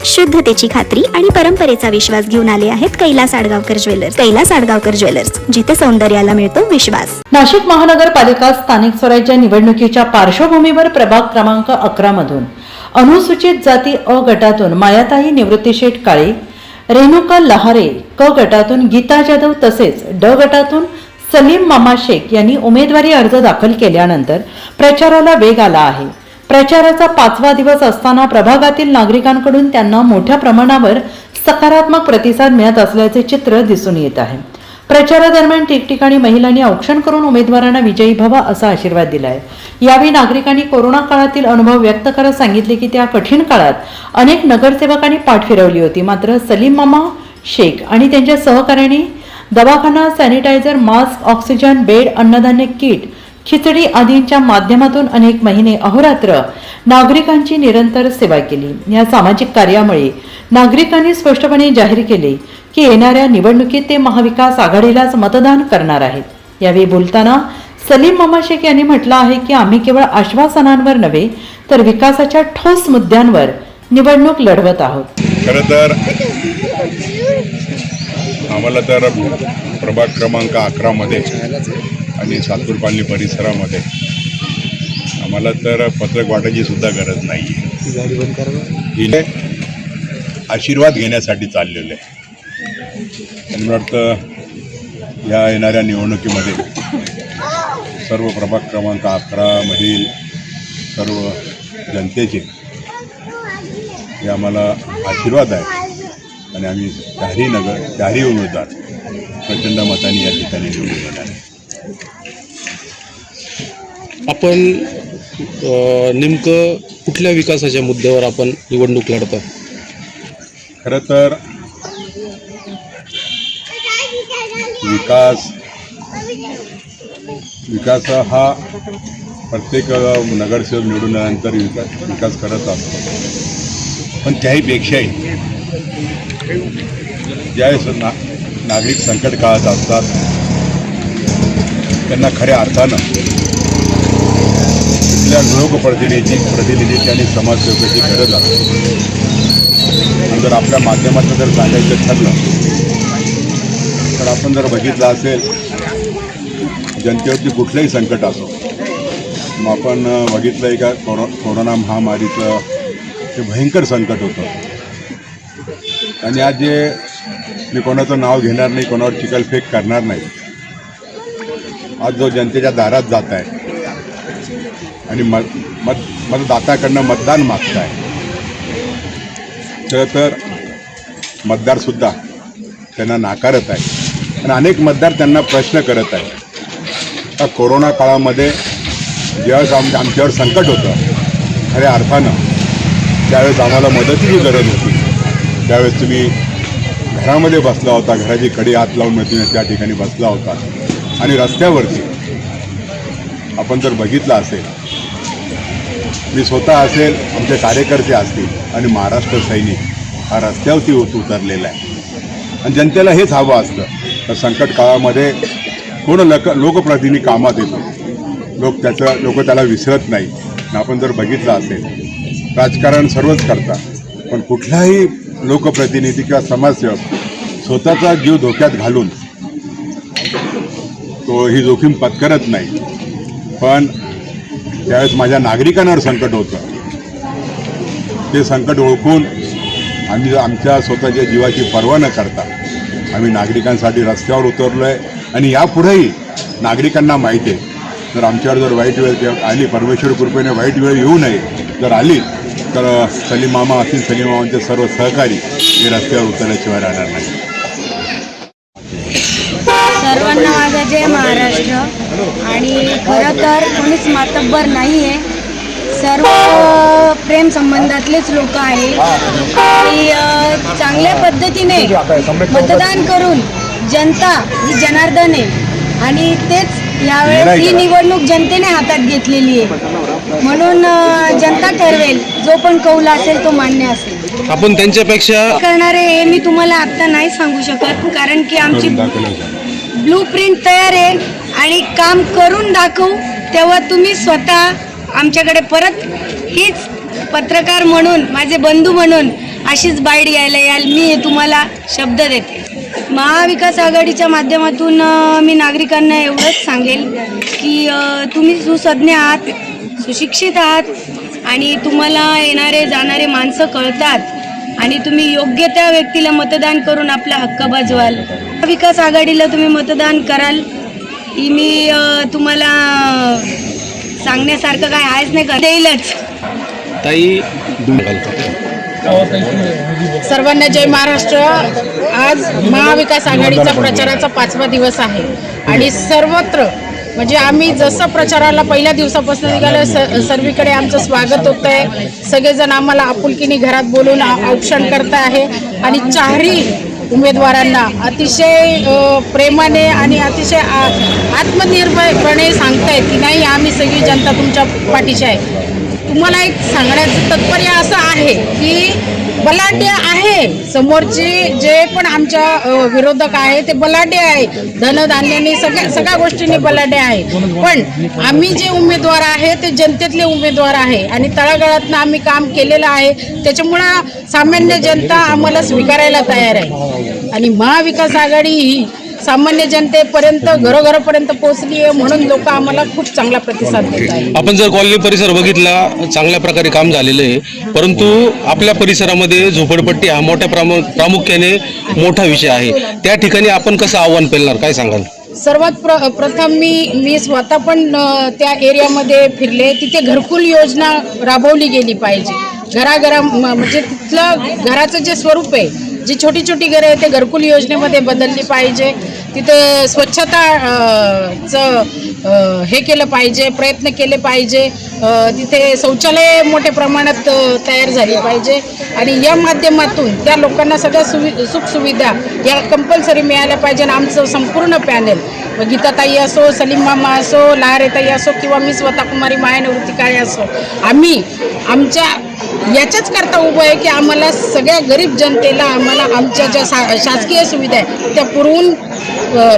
शुद्धतेची खात्री आणि परंपरेचा विश्वास घेऊन आले आहेत कैलास आडगावकर ज्वेलर्स. कैलास आडगावकर ज्वेलर्स, जिथे सौंदर्याला मिळतो विश्वास. नाशिक महानगरपालिका स्थानिक स्वराज्य निवडणुकीच्या पार्श्वभूमीवर प्रभाग क्रमांक 11 मधून अनुसूचित जाती अ गटातून मायाताई निवृत्तीशेठ काळे, रेणुका लहारे क गटातून गीता जाधव तसेच ड गटातून सलीम मामा शेख यांनी उमेदवारी अर्ज दाखल केल्यानंतर प्रचाराला वेग आला आहे. प्रचाराचा 5वा दिवस असताना प्रभागातील नागरिकांकडून त्यांना मोठ्या प्रमाणावर सकारात्मक प्रतिसाद मिळत असल्याचे चित्र दिसून येत आहे. प्रचारादरम्यान ठिकठिकाणी महिलांनी औक्षण करून उमेदवारांना विजयी व्हावा असा आशीर्वाद दिला आहे. यावेळी नागरिकांनी कोरोना काळातील अनुभव व्यक्त करत सांगितले की त्या कठीण काळात अनेक नगरसेवकांनी पाठ फिरवली होती, मात्र सलीम मामा शेख आणि त्यांच्या सहकाऱ्यांनी दवाखाना, सॅनिटायझर, मास्क, ऑक्सिजन, बेड, अन्नधान्य किट, खिचडी आदींच्या माध्यमातून अनेक महिने अहोरात्र नागरिकांची निरंतर सेवा केली. या सामाजिक कार्यामुळे नागरिकांनी स्पष्टपणे जाहीर केले की येणाऱ्या निवडणुकीत ते महाविकास आघाडीलाच मतदान करणार आहेत. यावेळी बोलताना सलीम मामा शेख यांनी म्हटलं आहे की आम्ही केवळ आश्वासनांवर नव्हे तर विकासाच्या ठोस मुद्द्यांवर निवडणूक लढवत आहोत. खरं तर आम्हाला तर प्रभाग क्रमांक 11 मध्ये आणि सातपूर कॉलनी परिसरामध्ये आम्हाला तर पत्रक वाटायची सुद्धा गरज नाही आहे. आशीर्वाद घेण्यासाठी चाललेलं आहे. आणि मला वाटतं या येणाऱ्या निवडणुकीमध्ये सर्व प्रभाग क्रमांक 11 मधील सर्व जनतेचे हे आम्हाला आशीर्वाद आहे आणि आम्ही चारही उमेदवार प्रचंड मतांनी या ठिकाणी निवडून येणार आहे. आपण नेमकं कुठल्या विकासाच्या मुद्द्यावर आपण निवडणूक लढतो? खरं तर विकास हा प्रत्येक नगरसेवक निवडून आल्यानंतर विकास करत असतो, पण त्याहीपेक्षाही ज्यावेळेस नागरिक संकट काळात असतात त्यांना खऱ्या अर्थानं तिथल्या लोकप्रतिनिधीची आणि समाजसेवकाची गरज असते. आणि जर आपल्या माध्यमातून जर सांगायचं ठरलं तर आपण जर बघितलं असेल जनतेवरती कुठलंही संकट असो, मग आपण बघितलं आहे का कोरोना महामारीचं ते भयंकर संकट होतं. आणि आज जे मी कोणाचं नाव घेणार नाही, कोणावर चिखलफेक करणार नाही, आज जो जनतेच्या दारात जात आहे आणि मतदात्याकडनं मतदान मागत आहे, तर मतदारसुद्धा त्यांना नाकारत आहे आणि अनेक मतदार त्यांना प्रश्न करत आहे. कोरोना काळामध्ये ज्यावेळेस आमच्यावर संकट होतं खऱ्या अर्थानं, त्यावेळेस आम्हाला मदतीची गरज होती, त्यावेळेस तुम्ही घरामध्ये बसला होता, घराची कडी हात लावून तुम्ही त्या ठिकाणी बसला होता. आणि रस्त्यावरती आपण जर बघितलं असेल, मी स्वतः असेल, आमचे कार्यकर्ते असतील आणि महाराष्ट्र सैनिक हा रस्त्यावरती उतरलेला आहे. आणि जनतेला हेच हवं असतं तर संकट काळामध्ये कोण लोकप्रतिनिधी कामात येतो, लोक त्याला विसरत नाही. आपण जर बघितलं असेल, राजकारण सर्वच करतात, पण कुठलाही लोकप्रतिनिधी किंवा समाजसेवक स्वतःचा जीव धोक्यात घालून तो ही जोखीम पत्करत नाही. पण त्यावेळेस माझ्या नागरिकांवर संकट होतं, ते संकट ओळखून आम्ही आमच्या स्वतःच्या जीवाची पर्वा न करता आम्ही नागरिकांसाठी रस्त्यावर उतरलो आहे. आणि यापुढेही नागरिकांना माहिती आहे, जर आमच्यावर जर वाईट वेळ आली, परमेश्वर कृपेने वाईट वेळ येऊ नये जर आली, तर सलीम मामा असतील, सलीम मामांचे सर्व सहकारी हे रस्त्यावर उतरल्याशिवाय राहणार नाही. सर्वांना माझा जय महाराष्ट्र. आणि खरं तर कोणीच मातब्बर नाही आहे, सर्व प्रेम संबंधातलेच लोक आहेत की चांगल्या पद्धतीने मतदान करून जनता ही जनार्दन आहे आणि तेच यावेळेस ही निवडणूक जनतेने हातात घेतलेली आहे. म्हणून जनता ठरवेल, जो पण कौल असेल तो मान्य असेल. आपण त्यांच्यापेक्षा करणारे हे मी तुम्हाला आता नाही सांगू शकत, कारण की आमची ब्लू प्रिंट तयार आहे आणि काम करून दाखवू तेव्हा तुम्ही स्वतः आमच्याकडे परत हीच पत्रकार म्हणून, माझे बंधू म्हणून अशीच बाईट घ्यायला याल मी तुम्हाला शब्द देते. महाविकास आघाडीच्या माध्यमातून मी नागरिकांना एवढंच सांगेल की तुम्ही सुसज्ञ आहात, सुशिक्षित आहात आणि तुम्हाला येणारे जाणारे माणसं कळतात आणि तुम्ही योग्य त्या व्यक्तीला मतदान करून आपला हक्क बजवाल. महाविकास आघाडीला तुम्ही मतदान कराल ही मी तुम्हाला सांगण्यासारखं काय आहेच नाही, का देईलच. ताई सर्वांना जय महाराष्ट्र. आज महाविकास आघाडीचा प्रचाराचा 5वा दिवस आहे आणि सर्वत्र म्हणजे आम्ही जसं प्रचाराला पहिल्या दिवसापासून निघालं सर्वीकडे आमचं स्वागत होतं आहे. सगळेजण आम्हाला आपुलकीने घरात बोलून औक्षण करत आहे आणि चारही उमेदवारांना अतिशय प्रेमाने आणि अतिशय आत्मनिर्भरपणे सांगतायत की नाही, आम्ही सगळी जनता तुमच्या पाठीशी आहे. तुम्हाला एक सांगण्याचं तात्पर्य असं आहे की बलाढ्य आहे, समोरचे जे पण आमच्या विरोधक आहे ते बलाढ्य आहे, धनधान्याने सगळ्या गोष्टींनी बलाढ्य आहे. पण आम्ही जे उमेदवार आहे ते जनतेतले उमेदवार आहे आणि तळागाळातनं आम्ही काम केलेलं आहे. त्याच्यामुळं सामान्य जनता आम्हाला स्वीकारायला तयार आहे आणि महाविकास आघाडी ही सामान्य जनतेपर्यंत घरोघरापर्यंत पोहोचली आहे म्हणून लोक आम्हाला खूप चांगला प्रतिसाद देत आहेत. आपण जर कॉलनी परिसर बघितला चांगल्या प्रकारे काम झालेलं आहे, परंतु आपल्या परिसरामध्ये झोपडपट्टी हा मोठ्या प्रामुख्याने मोठा विषय आहे. त्या ठिकाणी आपण कसं आव्हान पेलणार, काय सांगाल? सर्वात प्रथम मी स्वतः पण त्या एरियामध्ये फिरले. तिथे घरकुल योजना राबवली गेली पाहिजे. घराघरा म्हणजे तिथलं घराचं जे स्वरूप आहे, जी छोटी छोटी घरं आहे ते घरकुल योजनेमध्ये बदलली पाहिजे. तिथे स्वच्छताचं हे केलं पाहिजे, प्रयत्न केले पाहिजे. तिथे शौचालय मोठ्या प्रमाणात तयार झाली पाहिजे आणि या माध्यमातून त्या लोकांना सगळ्या सुखसुविधा या कंपल्सरी मिळाल्या पाहिजे. आणि आमचं संपूर्ण पॅनल, गीताताई असो, सलीम मामा असो, लहारेताई असो किंवा मी स्वतः कुमारी माया निवृत्ती काळे असो, आम्ही आमच्या याच्याच करता उभं आहे की आम्हाला सगळ्या गरीब जनतेला आम्हाला आमच्या ज्या शासकीय सुविधा आहे त्या पुरवून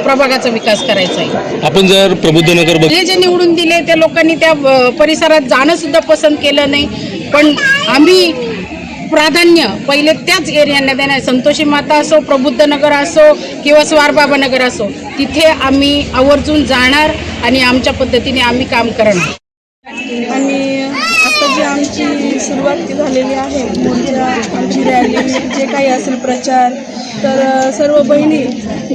प्रभागाचा विकास करायचा आहे. आपण जर प्रबुद्धनगर जे निवडून दिले त्या लोकांनी त्या परिसरात जाणं सुद्धा पसंत केलं नाही, पण आम्ही प्राधान्य पहिले त्याच एरियांना देणार. संतोषी माता असो, प्रबुद्धनगर असो किंवा स्वारबाबा नगर असो, तिथे आम्ही आवर्जून जाणार आणि आमच्या पद्धतीने आम्ही काम करणार. आणि आता जी आमची सुरुवात झालेली आहे, मोर्चा, आमची रॅली, जे काही असेल प्रचार, तर सर्व बहिणी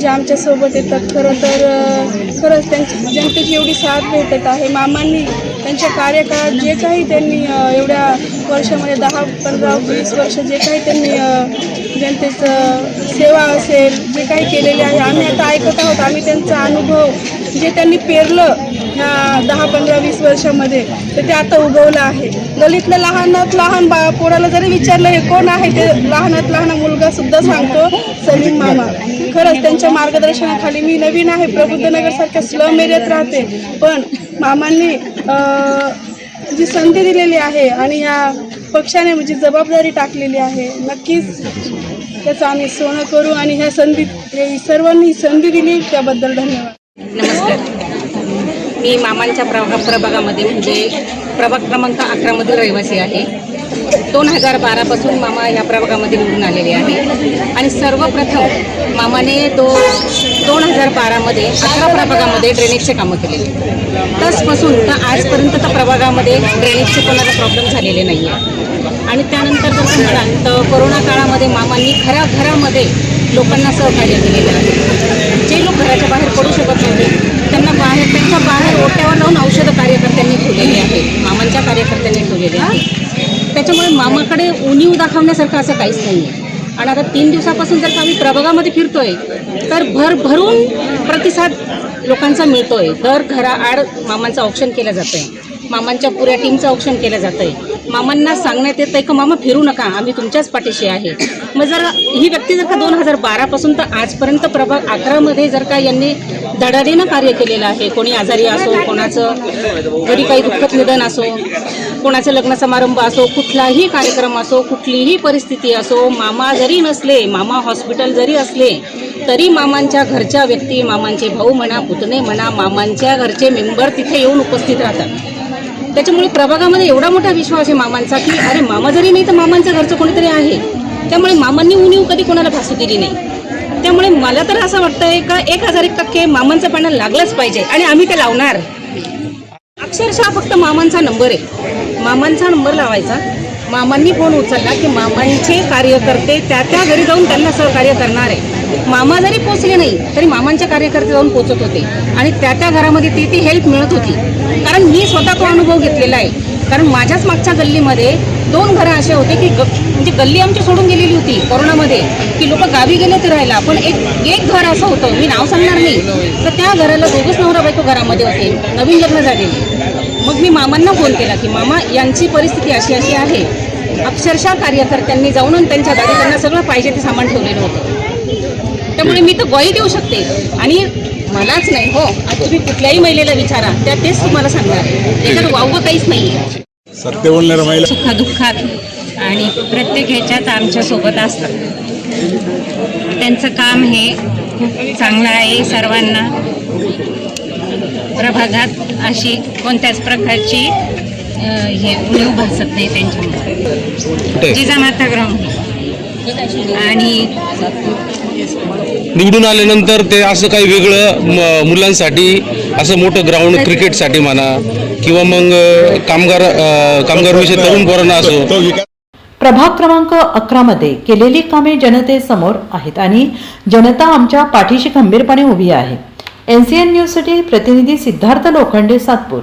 ज्या आमच्यासोबत येतात, खरंच त्यांची जनतेची एवढी साथ भेटत आहे. मामांनी त्यांच्या कार्यकाळात जे काही त्यांनी एवढ्या वर्षामध्ये 10, 15, 20 वर्ष जे काही त्यांनी जनतेचं सेवा असेल जे काही केलेले आहे, आम्ही आता ऐकत आहोत. आम्ही त्यांचा अनुभव जे त्यांनी पेरलं ह्या 10, 15, 20 वर्षामध्ये, तर ते आता उगवलं आहे. गलीतलं लहानात लहान पोराला जरी विचारलं हे कोण आहे, ते लहानात लहान मुलगासुद्धा सांगतो सलीम मामा. खरंच त्यांच्या मार्गदर्शनाखाली मी नवीन आहे, प्रबुद्धनगरसारख्या स्लम एरियात राहते, पण मामांनी जी संधी दिलेली आहे आणि या पक्षाने म्हणजे जबाबदारी टाकलेली आहे, नक्कीच त्याचं आम्ही सोनं करू आणि ह्या सर्वांनी संधी दिली त्याबद्दल धन्यवाद. नमस्कार. मी मामांच्या प्रभागामध्ये म्हणजे प्रभाग क्रमांक 11 रहिवासी आहे. 2012 मामा या प्रभागामध्ये निवडून आलेले आहे आणि सर्वप्रथम मामाने 2012 11 प्रभागामध्ये ड्रेनेजचे कामं केलेले. तसपासून तर आजपर्यंत त्या प्रभागामध्ये ड्रेनेजचे कोणाला प्रॉब्लेम झालेले नाही आहे. आणि त्यानंतर जर म्हणाल तर कोरोना काळामध्ये मामांनी घरामध्ये लोकांना सहकार्य केलेलं आहे. जे लोक घराच्या बाहेर पडू शकत नव्हते त्यांच्या बाहेर ओट्यावर लावून औषधं कार्यकर्त्यांनी ठेवलेले आहेत, मामांच्या कार्यकर्त्यांनी ठेवलेले आहेत. त्याच्यामुळे मामाकडे उणीव दाखवण्यासारखं असं काहीच नाही आहे. आणि आता 3 दिवसापासून जर का आम्ही प्रभागामध्ये फिरतोय तर भरभरून प्रतिसाद लोकांचा मिळतोय. दर घराआड मामांचं औक्षण केलं जातं आहे, मामांच्या पुऱ्या टीमचं औक्षण केलं जातं आहे. मामांना सांगण्यात येतं आहे की मामा फिरू नका, आम्ही तुमच्याच पाठीशी आहे. मग जर ही व्यक्ती जर का 2012 तर आजपर्यंत प्रभाग 11 जर का यांनी धडाडीनं कार्य केलेलं आहे, कोणी आजारी असो, कोणाचं घरी काही दुःखद निधन असो, कोणाचं लग्न समारंभ असो, कुठलाही कार्यक्रम असो, कुठलीही परिस्थिती असो, मामा जरी नसले, मामा हॉस्पिटल जरी असले तरी मामांच्या घरच्या व्यक्ती, मामांचे भाऊ म्हणा, पुतणे म्हणा, मामांच्या घरचे मेंबर तिथे येऊन उपस्थित राहतात. त्याच्यामुळे प्रभागामध्ये एवढा मोठा विश्वास आहे मामांचा की अरे मामा जरी नाही तर मामांच्या घरचं कोणीतरी आहे. त्यामुळे मामांनी उणीव कधी कोणाला भासू दिली नाही. त्यामुळे मला तर असं वाटतंय का 1001% मामांचं पॅनल लागलंच पाहिजे आणि आम्ही ते लावणार. अक्षरशः फक्त मामांचा नंबर आहे, मामांचा नंबर लावायचा, मामांनी फोन उचलला की मामांचे कार्यकर्ते त्या घरी जाऊन त्यांना सहकार्य करणार आहे. मामा जरी पोचले नाही तरी मामांचे कार्यकर्ते जाऊन पोचत होते आणि त्या घरामध्ये ती हेल्प मिळत होती. कारण मी स्वतः तो अनुभव घेतलेला आहे. कारण माझ्याच मागच्या गल्लीमध्ये 2 घरं असे होते की म्हणजे गल्ली आमची सोडून गेलेली होती कोरोनामध्ये की लोक गावी गेले ते राहायला. पण एक घर असं होतं, मी नाव सांगणार नाही, तर त्या घराला 2च नवरा बायको घरामध्ये होते, नवीन लग्न झालेले. मग मी मामांना फोन केला की मामा यांची परिस्थिती अशी अशी आहे. अक्षरशः कार्यकर्त्यांनी जाऊन त्यांच्या गाडी त्यांना सगळं पाहिजे ते सामान ठेवलेलं होतं. त्यामुळे मी तर ग्वाही देऊ शकते आणि मलाच नाही हो, आज तुम्ही कुठल्याही महिलेला विचारा त्या तेच तुम्हाला सांगणार आहे. त्याच्यात वावगं काहीच नाही आहे. सत्य बोलणाऱ्या महिला सुखदुःखात आणि प्रत्येक ह्याच्यात आमच्यासोबत असतात. त्यांचं काम हे खूप चांगलं आहे. सर्वांना प्रभागात अशी कोणत्याच प्रकारची हे उणीव भासत नाही त्यांच्यामुळे. जिजामाता ग्राउंड आणि निवडून आल्यानंतर ते असं काही वेगळं मुलांसाठी असं मोठं ग्राउंड क्रिकेटसाठी म्हणा किंवा मग कामगार विषय तरुण पोरांना असो. प्रभाग क्रमांक 11 मध्ये केलेली कामे जनतेसमोर आहेत आणि जनता आमच्या पाठीशी खंबीरपणे उभी आहे. NCN न्यूजसाठी प्रतिनिधी सिद्धार्थ लोखंडे, सातपूर.